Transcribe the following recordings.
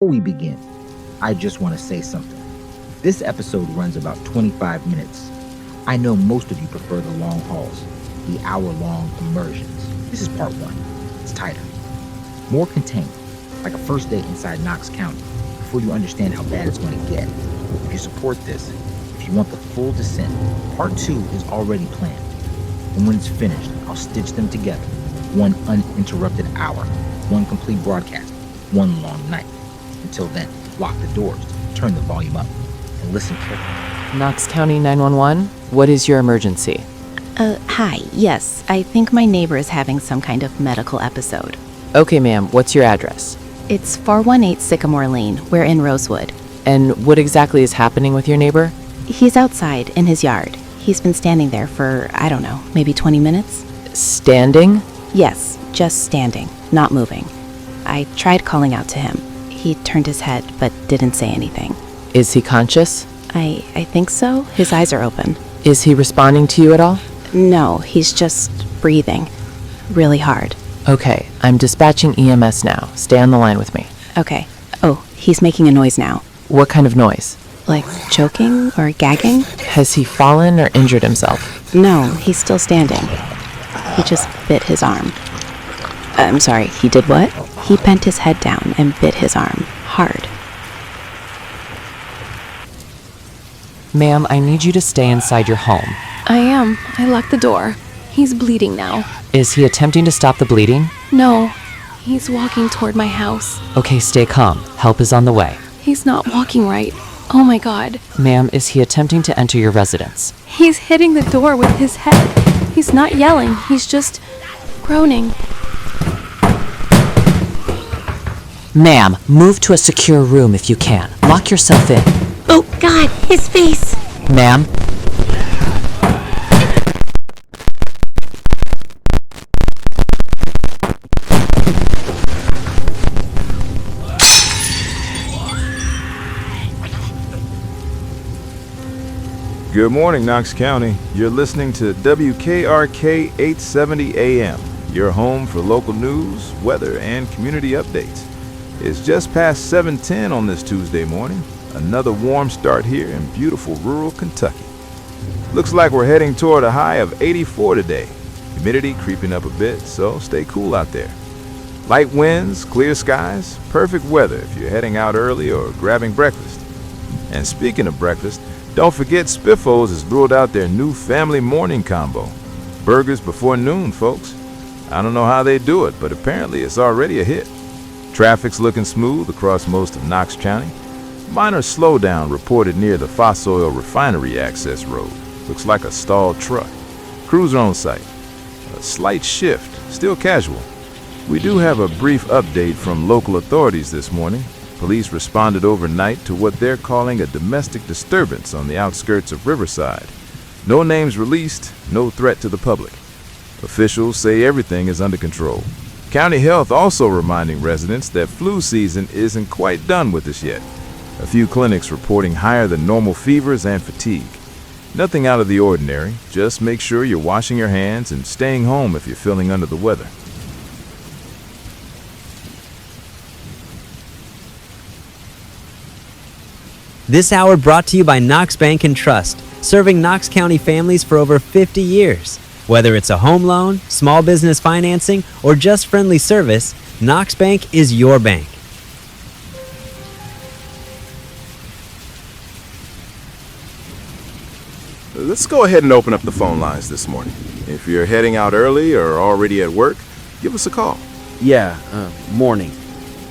Before we begin, I just want to say something. This episode runs about 25 minutes. I know most of you prefer the long hauls, the hour-long immersions. This is part one. It's tighter, more contained, like a first day inside Knox County, before you understand how bad it's going to get. If you support this, if you want the full descent, part two is already planned. And when it's finished, I'll stitch them together. One uninterrupted hour, one complete broadcast, one long night. Until then, lock the doors, turn the volume up, and listen carefully. Knox County 911, what is your emergency? Hi. Yes, I think my neighbor is having some kind of medical episode. Okay, ma'am, what's your address? It's 418 Sycamore Lane. We're in Rosewood. And what exactly is happening with your neighbor? He's outside in his yard. He's been standing there for, I don't know, maybe 20 minutes? Standing? Yes, just standing, not moving. I tried calling out to him. He turned his head, but didn't say anything. Is he conscious? I think so. His eyes are open. Is he responding to you at all? No, he's just breathing. Really hard. Okay, I'm dispatching EMS now. Stay on the line with me. Okay. Oh, he's making a noise now. What kind of noise? Like choking or gagging? Has he fallen or injured himself? No, he's still standing. He just bit his arm. I'm sorry, he did what? He bent his head down and bit his arm. Hard. Ma'am, I need you to stay inside your home. I am. I locked the door. He's bleeding now. Is he attempting to stop the bleeding? No, he's walking toward my house. Okay, stay calm. Help is on the way. He's not walking right. Oh my God. Ma'am, is he attempting to enter your residence? He's hitting the door with his head. He's not yelling. He's just groaning. Ma'am, move to a secure room if you can. Lock yourself in. Oh God, his face! Ma'am? Good morning, Knox County. You're listening to WKRK 870 AM, your home for local news, weather, and community updates. It's just past 7:10 on this Tuesday morning. Another warm start here in beautiful rural Kentucky. Looks like we're heading toward a high of 84 today. Humidity creeping up a bit, so stay cool out there. Light winds, clear skies, perfect weather if you're heading out early or grabbing breakfast. And speaking of breakfast, don't forget Spiffos has ruled out their new family morning combo. Burgers before noon, folks. I don't know how they do it, but apparently it's already a hit. Traffic's looking smooth across most of Knox County. Minor slowdown reported near the Fossil Refinery access road. Looks like a stalled truck. Cruiser on site. A slight shift, still casual. We do have a brief update from local authorities this morning. Police responded overnight to what they're calling a domestic disturbance on the outskirts of Riverside. No names released, no threat to the public. Officials say everything is under control. County Health also reminding residents that flu season isn't quite done with us yet. A few clinics reporting higher than normal fevers and fatigue. Nothing out of the ordinary, just make sure you're washing your hands and staying home if you're feeling under the weather. This hour brought to you by Knox Bank and Trust, serving Knox County families for over 50 years. Whether it's a home loan, small business financing, or just friendly service, Knox Bank is your bank. Let's go ahead and open up the phone lines this morning. If you're heading out early or already at work, give us a call. Yeah, morning.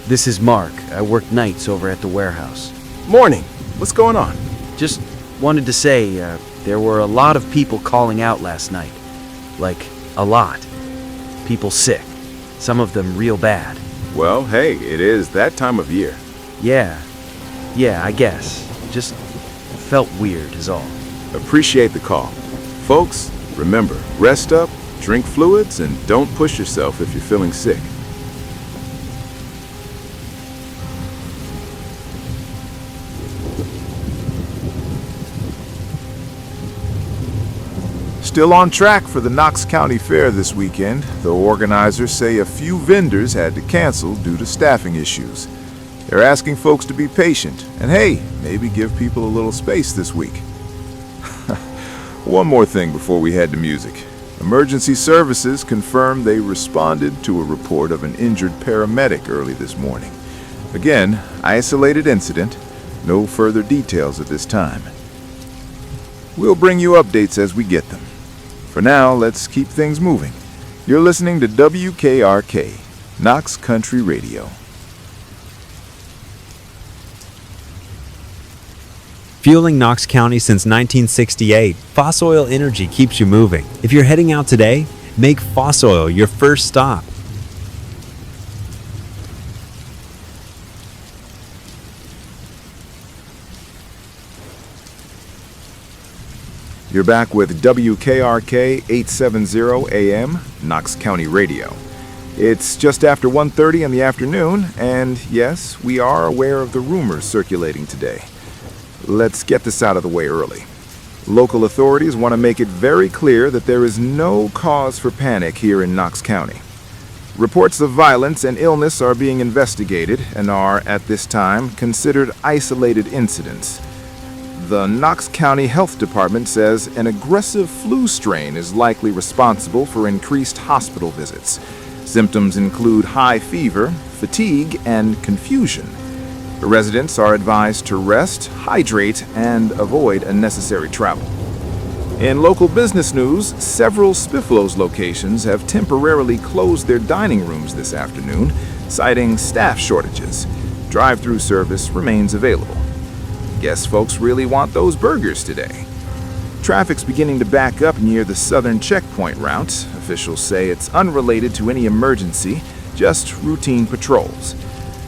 This is Mark. I work nights over at the warehouse. Morning. What's going on? Just wanted to say, there were a lot of people calling out last night. Like, a lot. People sick. Some of them real bad. Well, hey, it is that time of year. Yeah, I guess. Just felt weird is all. Appreciate the call. Folks, remember, rest up, drink fluids, and don't push yourself if you're feeling sick. Still on track for the Knox County Fair this weekend, though organizers say a few vendors had to cancel due to staffing issues. They're asking folks to be patient and hey, maybe give people a little space this week. One more thing before we head to music. Emergency services confirmed they responded to a report of an injured paramedic early this morning. Again, isolated incident. No further details at this time. We'll bring you updates as we get them. For now, let's keep things moving. You're listening to WKRK, Knox Country Radio. Fueling Knox County since 1968, Fossoil Energy keeps you moving. If you're heading out today, make Fossoil your first stop. You're back with WKRK 870 AM, Knox County Radio. It's just after 1:30 in the afternoon, and yes, we are aware of the rumors circulating today. Let's get this out of the way early. Local authorities want to make it very clear that there is no cause for panic here in Knox County. Reports of violence and illness are being investigated and are, at this time, considered isolated incidents. The Knox County Health Department says an aggressive flu strain is likely responsible for increased hospital visits. Symptoms include high fever, fatigue, and confusion. Residents are advised to rest, hydrate, and avoid unnecessary travel. In local business news, several Spifflo's locations have temporarily closed their dining rooms this afternoon, citing staff shortages. Drive-through service remains available. Guess folks really want those burgers today. Traffic's beginning to back up near the southern checkpoint route. Officials say it's unrelated to any emergency, just routine patrols.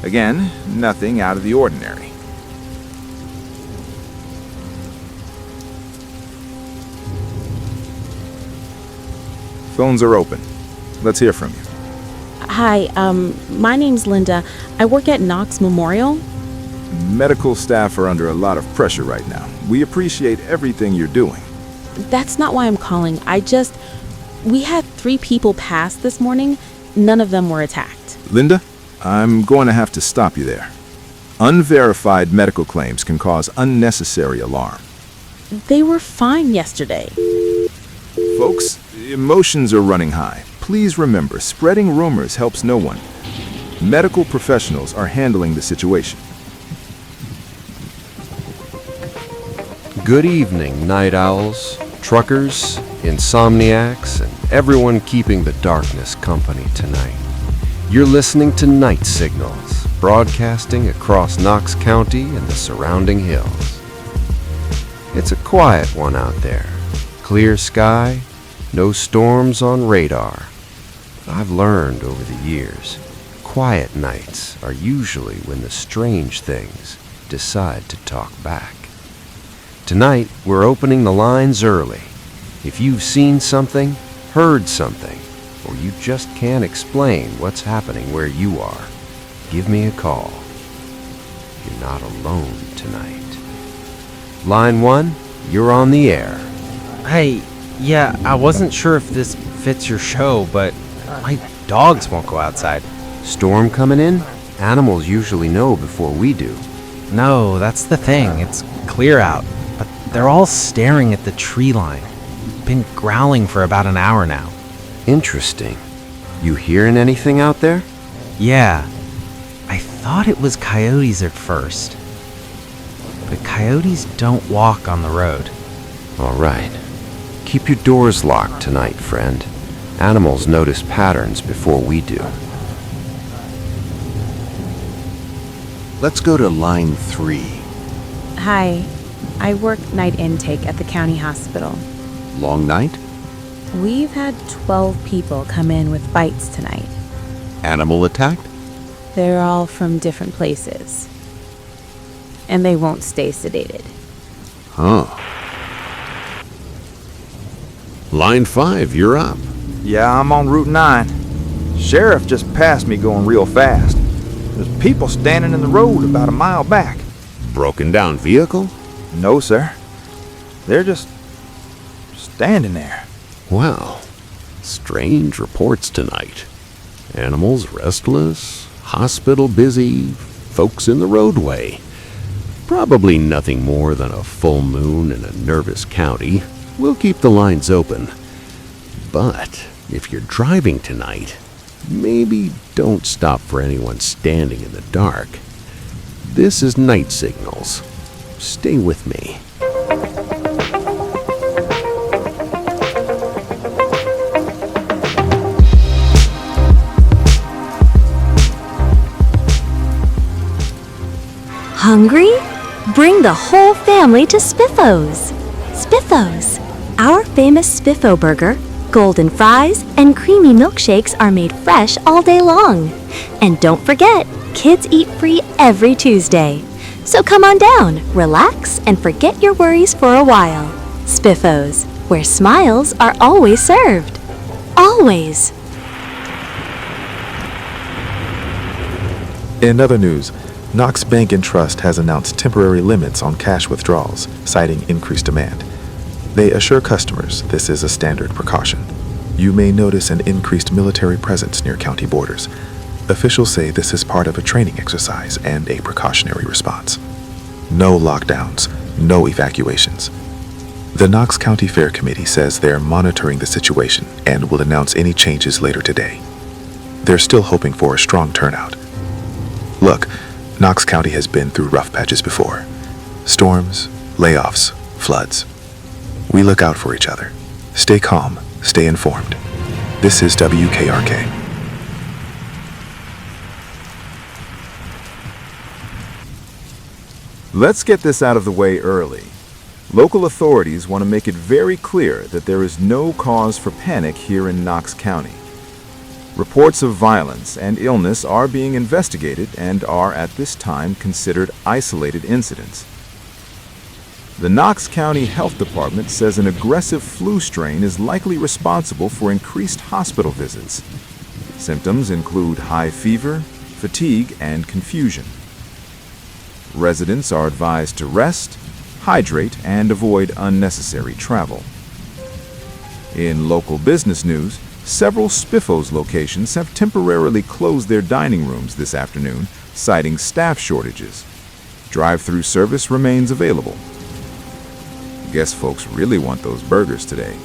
Again, nothing out of the ordinary. Phones are open. Let's hear from you. Hi, my name's Linda. I work at Knox Memorial. Medical staff are under a lot of pressure right now. We appreciate everything you're doing. That's not why I'm calling. We had 3 people pass this morning. None of them were attacked. Linda, I'm going to have to stop you there. Unverified medical claims can cause unnecessary alarm. They were fine yesterday. Folks, emotions are running high. Please remember, spreading rumors helps no one. Medical professionals are handling the situation. Good evening, night owls, truckers, insomniacs, and everyone keeping the darkness company tonight. You're listening to Night Signals, broadcasting across Knox County and the surrounding hills. It's a quiet one out there. Clear sky, no storms on radar. I've learned over the years, quiet nights are usually when the strange things decide to talk back. Tonight, we're opening the lines early. If you've seen something, heard something, or you just can't explain what's happening where you are, give me a call. You're not alone tonight. Line 1, you're on the air. Hey, yeah, I wasn't sure if this fits your show, but my dogs won't go outside. Storm coming in? Animals usually know before we do. No, that's the thing. It's clear out. But they're all staring at the tree line. Been growling for about an hour now. Interesting. You hearing anything out there? Yeah. I thought it was coyotes at first. But coyotes don't walk on the road. All right. Keep your doors locked tonight, friend. Animals notice patterns before we do. Let's go to line 3. Hi, I work night intake at the county hospital. Long night? We've had 12 people come in with bites tonight. Animal attacked? They're all from different places. And they won't stay sedated. Huh. Line 5, you're up. Yeah, I'm on Route 9. Sheriff just passed me going real fast. There's people standing in the road about a mile back. Broken down vehicle? No, sir. They're just standing there. Well, strange reports tonight. Animals restless, hospital busy, folks in the roadway. Probably nothing more than a full moon in a nervous county. We'll keep the lines open. But if you're driving tonight, maybe don't stop for anyone standing in the dark. This is Night Signals. Stay with me. Hungry? Bring the whole family to Spiffos. Spiffos. Our famous Spiffo burger, golden fries, and creamy milkshakes are made fresh all day long. And don't forget, kids eat free every Tuesday. So come on down, relax, and forget your worries for a while. Spiffos, where smiles are always served. Always. In other news, Knox Bank and Trust has announced temporary limits on cash withdrawals, citing increased demand. They assure customers this is a standard precaution. You may notice an increased military presence near county borders. Officials say this is part of a training exercise and a precautionary response. No lockdowns, no evacuations. The Knox County Fair Committee says they're monitoring the situation and will announce any changes later today. They're still hoping for a strong turnout. Look, Knox County has been through rough patches before. Storms, layoffs, floods. We look out for each other. Stay calm, stay informed. This is WKRK. Let's get this out of the way early. Local authorities want to make it very clear that there is no cause for panic here in Knox County. Reports of violence and illness are being investigated and are at this time considered isolated incidents. The Knox County Health Department says an aggressive flu strain is likely responsible for increased hospital visits. Symptoms include high fever, fatigue, and confusion. Residents are advised to rest, hydrate, and avoid unnecessary travel. In local business news, several Spiffos locations have temporarily closed their dining rooms this afternoon, citing staff shortages. Drive-through service remains available. Guess folks really want those burgers today.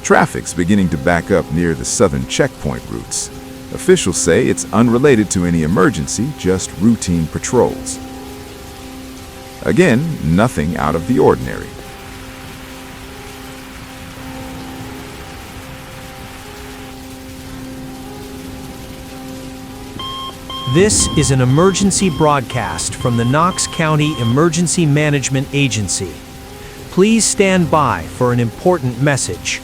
Traffic's beginning to back up near the southern checkpoint routes. Officials say it's unrelated to any emergency, just routine patrols. Again, nothing out of the ordinary. This is an emergency broadcast from the Knox County Emergency Management Agency. Please stand by for an important message.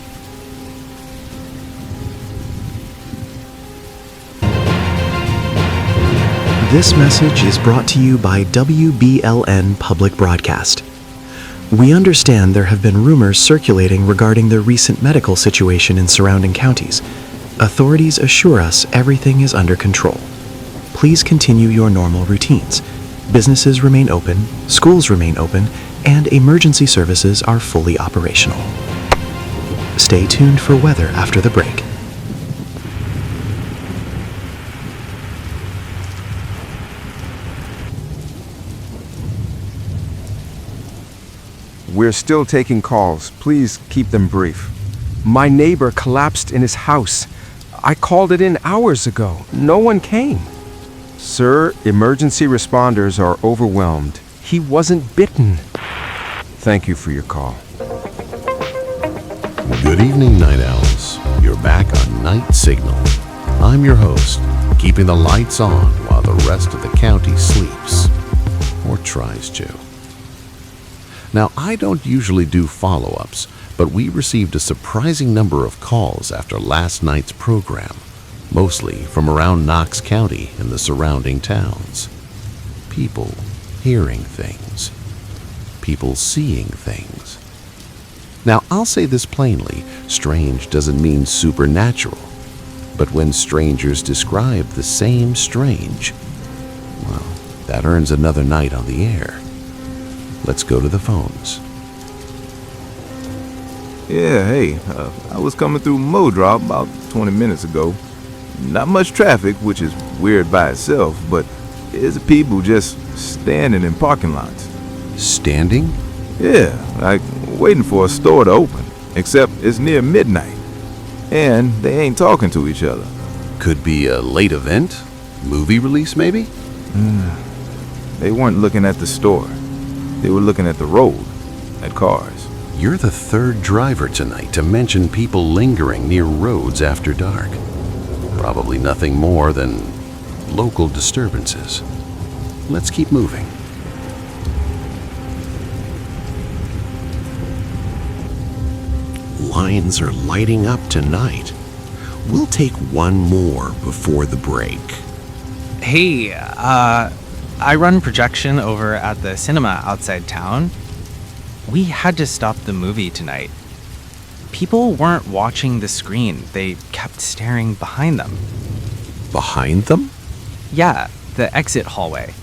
This message is brought to you by WBLN Public Broadcast. We understand there have been rumors circulating regarding the recent medical situation in surrounding counties. Authorities assure us everything is under control. Please continue your normal routines. Businesses remain open, schools remain open, and emergency services are fully operational. Stay tuned for weather after the break. We're still taking calls. Please keep them brief. My neighbor collapsed in his house. I called it in hours ago. No one came. Sir, emergency responders are overwhelmed. He wasn't bitten. Thank you for your call. Good evening, Night Owls. You're back on Night Signal. I'm your host, keeping the lights on while the rest of the county sleeps. Or tries to. Now, I don't usually do follow-ups, but we received a surprising number of calls after last night's program. Mostly from around Knox County and the surrounding towns. People hearing things. People seeing things. Now, I'll say this plainly, strange doesn't mean supernatural. But when strangers describe the same strange, well, that earns another night on the air. Let's go to the phones. Yeah, hey, I was coming through Modrop about 20 minutes ago. Not much traffic, which is weird by itself, but There's people just standing in parking lots. Standing? Yeah, like waiting for a store to open, except it's near midnight. And they ain't talking to each other. Could be a late event? Movie release, maybe? They weren't looking at the store. They were looking at the road, at cars. You're the third driver tonight to mention people lingering near roads after dark. Probably nothing more than local disturbances. Let's keep moving. Lines are lighting up tonight. We'll take one more before the break. Hey, I run projection over at the cinema outside town. We had to stop the movie tonight. People weren't watching the screen. They kept staring behind them. Behind them? Yeah, the exit hallway.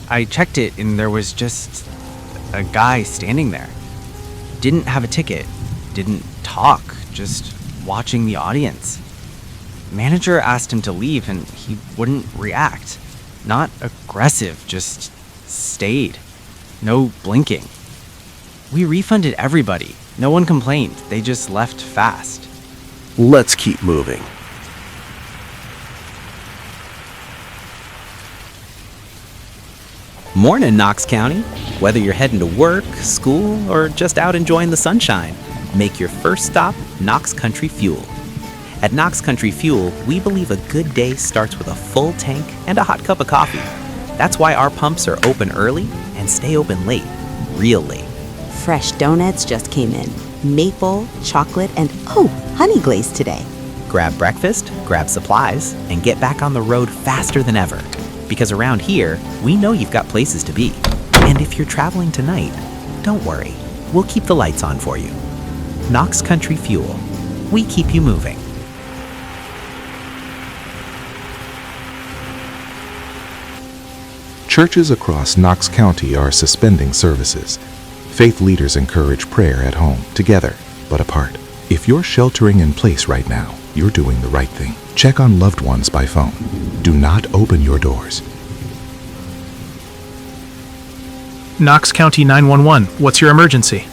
I checked it and there was just a guy standing there. Didn't have a ticket. Didn't talk. Just watching the audience. Manager asked him to leave and he wouldn't react. Not aggressive, just stayed. No blinking. We refunded everybody. No one complained. They just left fast. Let's keep moving. Morning, Knox County. Whether you're heading to work, school, or just out enjoying the sunshine, make your first stop Knox Country Fuel. At Knox Country Fuel, we believe a good day starts with a full tank and a hot cup of coffee. That's why our pumps are open early and stay open late, real late. Fresh donuts just came in. Maple, chocolate, and honey glaze today. Grab breakfast, grab supplies, and get back on the road faster than ever. Because around here, we know you've got places to be. And if you're traveling tonight, don't worry. We'll keep the lights on for you. Knox Country Fuel. We keep you moving. Churches across Knox County are suspending services. Faith leaders encourage prayer at home, together, but apart. If you're sheltering in place right now, you're doing the right thing. Check on loved ones by phone. Do not open your doors. Knox County 911, what's your emergency?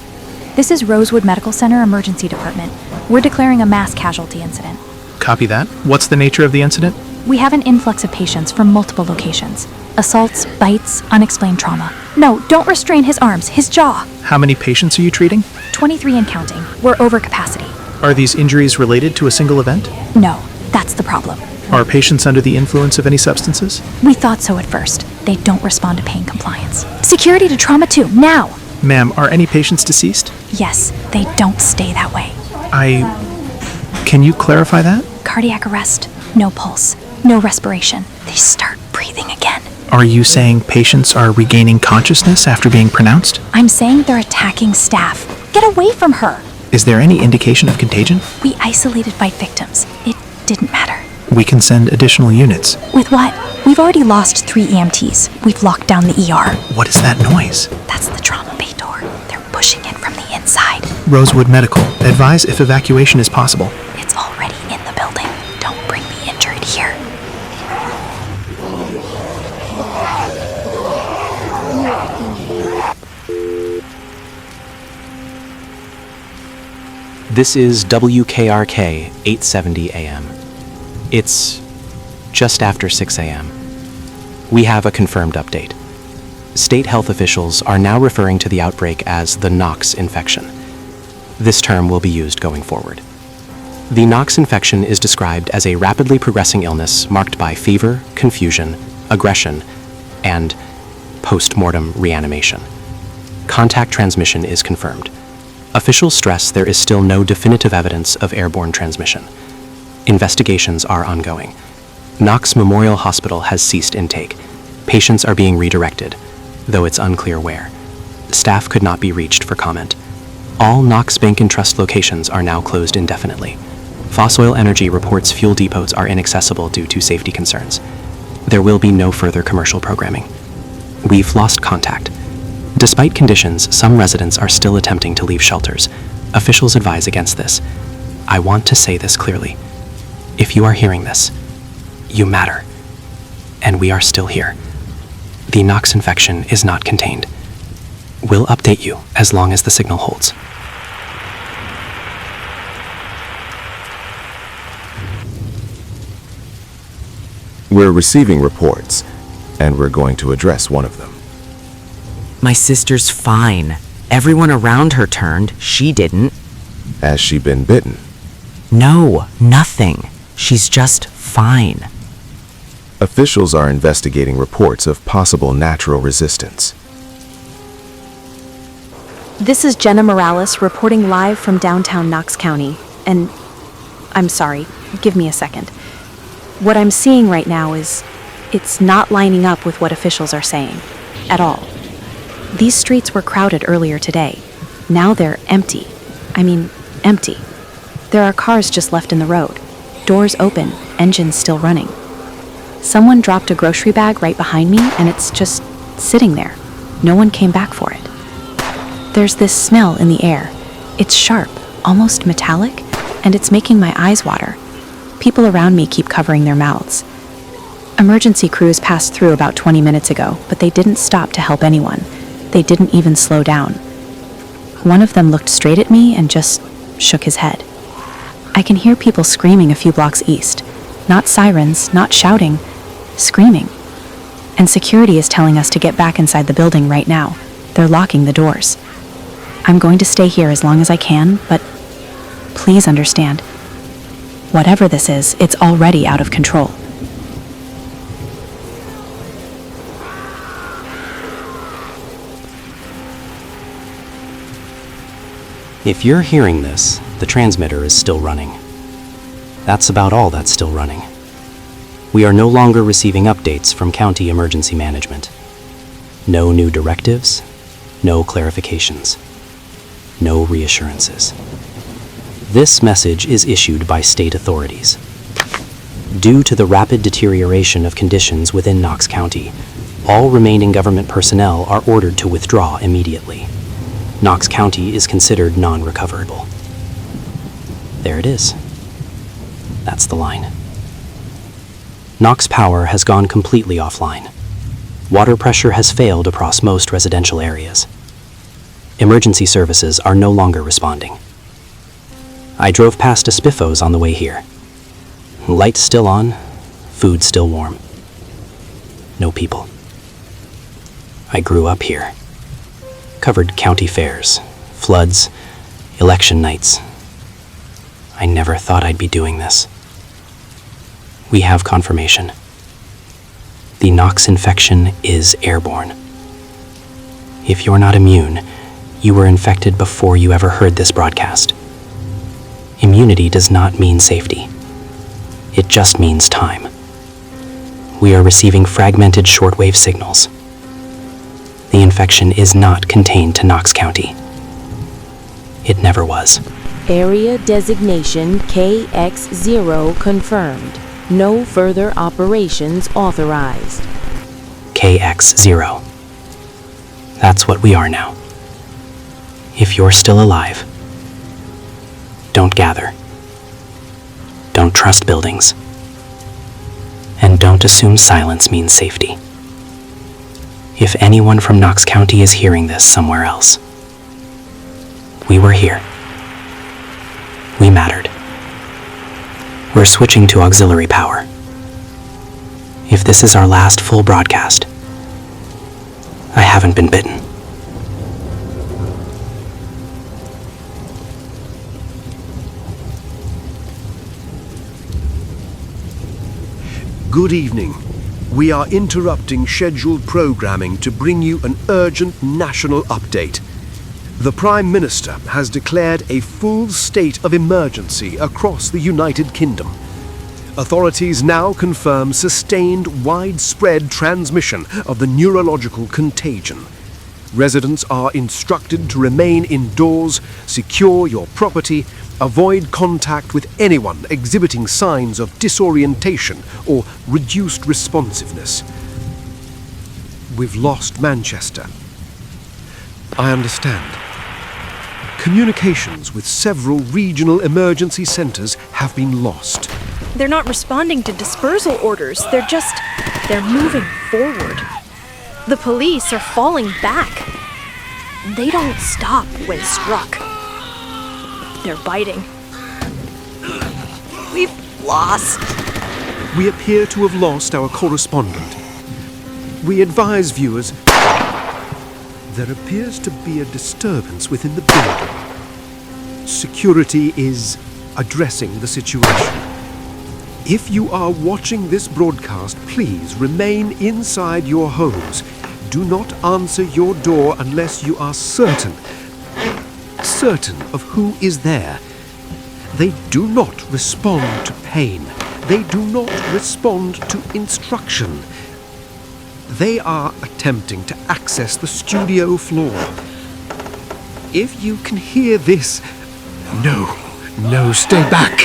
This is Rosewood Medical Center Emergency Department. We're declaring a mass casualty incident. Copy that. What's the nature of the incident? We have an influx of patients from multiple locations. Assaults, bites, unexplained trauma. No, don't restrain his arms, his jaw. How many patients are you treating? 23 and counting. We're over capacity. Are these injuries related to a single event? No, that's the problem. Are patients under the influence of any substances? We thought so at first. They don't respond to pain compliance. Security to trauma 2, now! Ma'am, are any patients deceased? Yes, they don't stay that way. Can you clarify that? Cardiac arrest, no pulse, no respiration. They start breathing again. Are you saying patients are regaining consciousness after being pronounced? I'm saying they're attacking staff. Get away from her! Is there any indication of contagion? We isolated bite victims. It didn't matter. We can send additional units. With what? We've already lost 3 EMTs. We've locked down the ER. What is that noise? That's the trauma bay door. They're pushing in from the inside. Rosewood Medical, advise if evacuation is possible. It's already in the building. Don't bring the injured here. This is WKRK 870 AM. It's just after 6 a.m. We have a confirmed update. State health officials are now referring to the outbreak as the Knox infection. This term will be used going forward. The Knox infection is described as a rapidly progressing illness marked by fever, confusion, aggression, and post-mortem reanimation. Contact transmission is confirmed. Officials stress there is still no definitive evidence of airborne transmission. Investigations are ongoing. Knox Memorial Hospital has ceased intake. Patients are being redirected, though it's unclear where. Staff could not be reached for comment. All Knox Bank and Trust locations are now closed indefinitely. Fossil Energy reports fuel depots are inaccessible due to safety concerns. There will be no further commercial programming. We've lost contact. Despite conditions, some residents are still attempting to leave shelters. Officials advise against this. I want to say this clearly. If you are hearing this, you matter. And we are still here. The Knox infection is not contained. We'll update you as long as the signal holds. We're receiving reports, and we're going to address one of them. My sister's fine. Everyone around her turned. She didn't. Has she been bitten? No, nothing. She's just fine. Officials are investigating reports of possible natural resistance. This is Jenna Morales reporting live from downtown Knox County, and I'm sorry, give me a second. What I'm seeing right now it's not lining up with what officials are saying, at all. These streets were crowded earlier today. Now they're empty. I mean, empty. There are cars just left in the road. Doors open, engines still running. Someone dropped a grocery bag right behind me, and it's just sitting there. No one came back for it. There's this smell in the air. It's sharp, almost metallic, and it's making my eyes water. People around me keep covering their mouths. Emergency crews passed through about 20 minutes ago, but they didn't stop to help anyone. They didn't even slow down. One of them looked straight at me and just shook his head. I can hear people screaming a few blocks east. Not sirens, not shouting, screaming. And security is telling us to get back inside the building right now. They're locking the doors. I'm going to stay here as long as I can, but please understand. Whatever this is, it's already out of control. If you're hearing this, the transmitter is still running. That's about all that's still running. We are no longer receiving updates from County Emergency Management. No new directives, no clarifications, no reassurances. This message is issued by state authorities. Due to the rapid deterioration of conditions within Knox County, all remaining government personnel are ordered to withdraw immediately. Knox County is considered non-recoverable. There it is. That's the line. Knox Power has gone completely offline. Water pressure has failed across most residential areas. Emergency services are no longer responding. I drove past a Spiffos on the way here. Lights still on, food still warm. No people. I grew up here. Covered county fairs, floods, election nights. I never thought I'd be doing this. We have confirmation. The Knox infection is airborne. If you're not immune, you were infected before you ever heard this broadcast. Immunity does not mean safety. It just means time. We are receiving fragmented shortwave signals. The infection is not contained to Knox County. It never was. Area designation KX0 confirmed. No further operations authorized. KX0. That's what we are now. If you're still alive, don't gather. Don't trust buildings. And don't assume silence means safety. If anyone from Knox County is hearing this somewhere else, we were here. We mattered. We're switching to auxiliary power. If this is our last full broadcast, I haven't been bitten. Good evening. We are interrupting scheduled programming to bring you an urgent national update. The Prime Minister has declared a full state of emergency across the United Kingdom. Authorities now confirm sustained widespread transmission of the neurological contagion. Residents are instructed to remain indoors, secure your property, avoid contact with anyone exhibiting signs of disorientation or reduced responsiveness. We've lost Manchester. I understand. Communications with several regional emergency centres have been lost. They're not responding to dispersal orders. They're moving forward. The police are falling back. They don't stop when struck. They're biting. We've lost. We appear to have lost our correspondent. We advise viewers there appears to be a disturbance within the building. Security is addressing the situation. If you are watching this broadcast, please remain inside your homes. Do not answer your door unless you are certain of who is there. They do not respond to pain. They do not respond to instruction. They are attempting to access the studio floor. If you can hear this, no, stay back.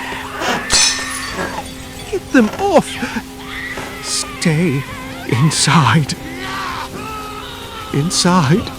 Get them off. Stay inside. Inside.